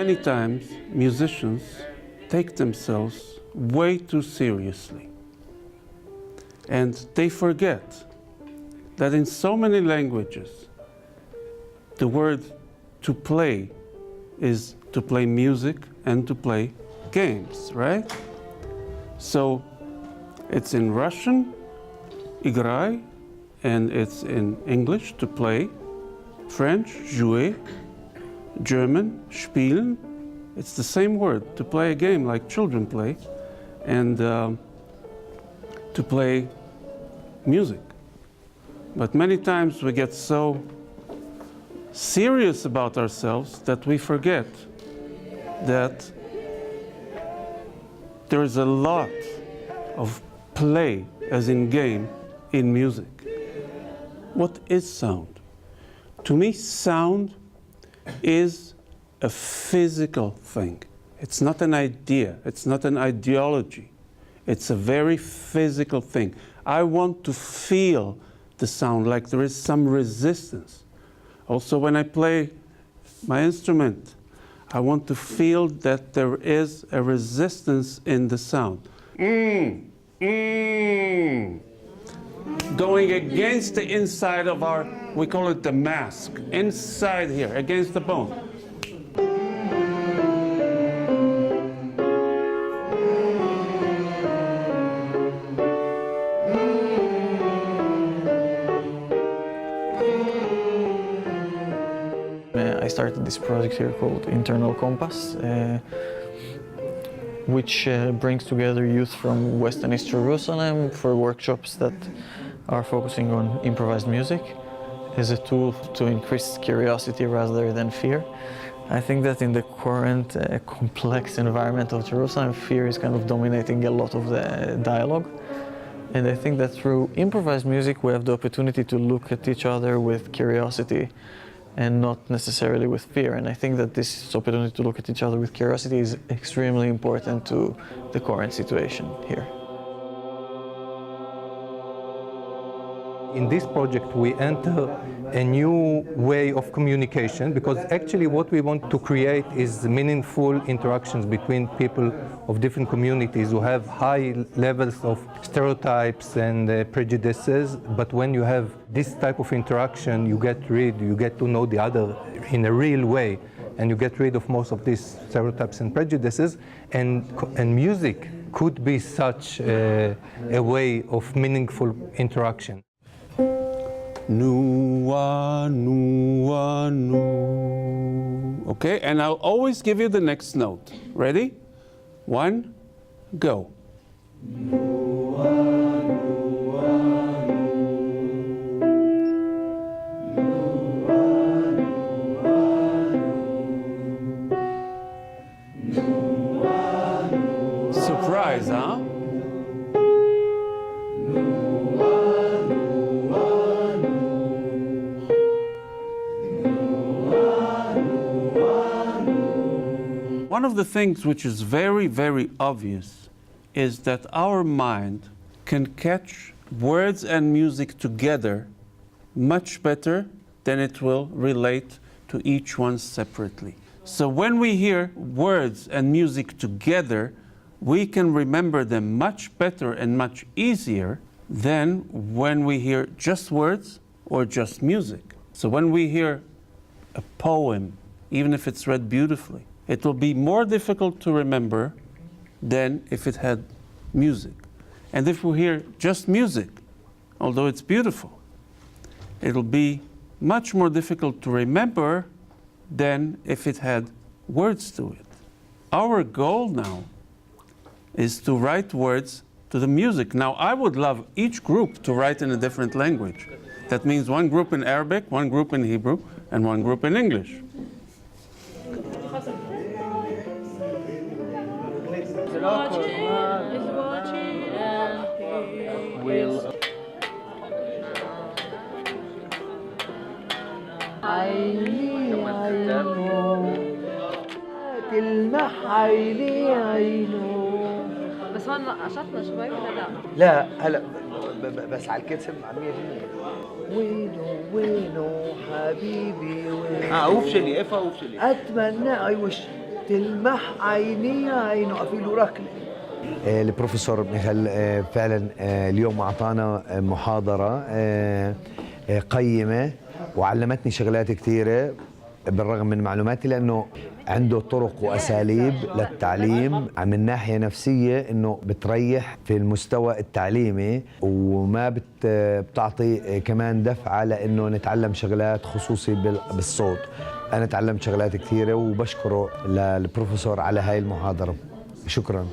Many times, musicians take themselves way too seriously. And they forget that in so many languages, the word to play is to play music and to play games, right? So it's in Russian, играй, and it's in English, to play, French, jouer, German, spielen. It's the same word, to play a game like children play, and to play music. But many times we get so serious about ourselves that we forget that there is a lot of play, as in game, in music. What is sound? To me, sound is a physical thing. It's not an idea, it's not an ideology. It's a very physical thing. I want to feel the sound, like there is some resistance. Also, when I play my instrument, I want to feel that there is a resistance in the sound. Going against the inside of our, we call it the mask, inside here, against the bone. I started this project here called Internal Compass, which brings together youth from West and East Jerusalem for workshops that are focusing on improvised music as a tool to increase curiosity rather than fear. I think that in the current complex environment of Jerusalem, fear is kind of dominating a lot of the dialogue. And I think that through improvised music, we have the opportunity to look at each other with curiosity and not necessarily with fear. And I think that this opportunity to look at each other with curiosity is extremely important to the current situation here. In this project, we enter a new way of communication, because actually what we want to create is meaningful interactions between people of different communities who have high levels of stereotypes and prejudices. But when you have this type of interaction, you get to know the other in a real way, and you get rid of most of these stereotypes and prejudices. And music could be such a way of meaningful interaction. Nua, nua, nu. Okay, and I'll always give you the next note. Ready? 1, go. Nua, nua, nu. Surprise, huh? One of the things which is very, very obvious is that our mind can catch words and music together much better than it will relate to each one separately. So when we hear words and music together, we can remember them much better and much easier than when we hear just words or just music. So when we hear a poem, even if it's read beautifully, it will be more difficult to remember than if it had music. And if we hear just music, although it's beautiful, it'll be much more difficult to remember than if it had words to it. Our goal now is to write words to the music. Now, I would love each group to write in a different language. That means one group in Arabic, one group in Hebrew, and one group in English. بس هو نقشطنا شوي ولا لا؟ لا هلا بس على الكتف عمية وينو حبيبي وينو اوفشلي اف اوفشلي اتمنى اي وش تلمح عينيها عينه أفيلو ركلة. البروفيسور ميخيل فعلا اليوم أعطانا محاضرة قيمة وعلمتني شغلات كثيرة بالرغم من معلوماتي، لأنه عنده طرق وأساليب للتعليم من ناحية نفسية إنه بتريح في المستوى التعليمي، وما بتعطي كمان دفعة لأنه نتعلم شغلات خصوصي بالصوت. أنا تعلمت شغلات كثيرة وبشكره للبروفيسور على هاي المحاضرة. شكراً.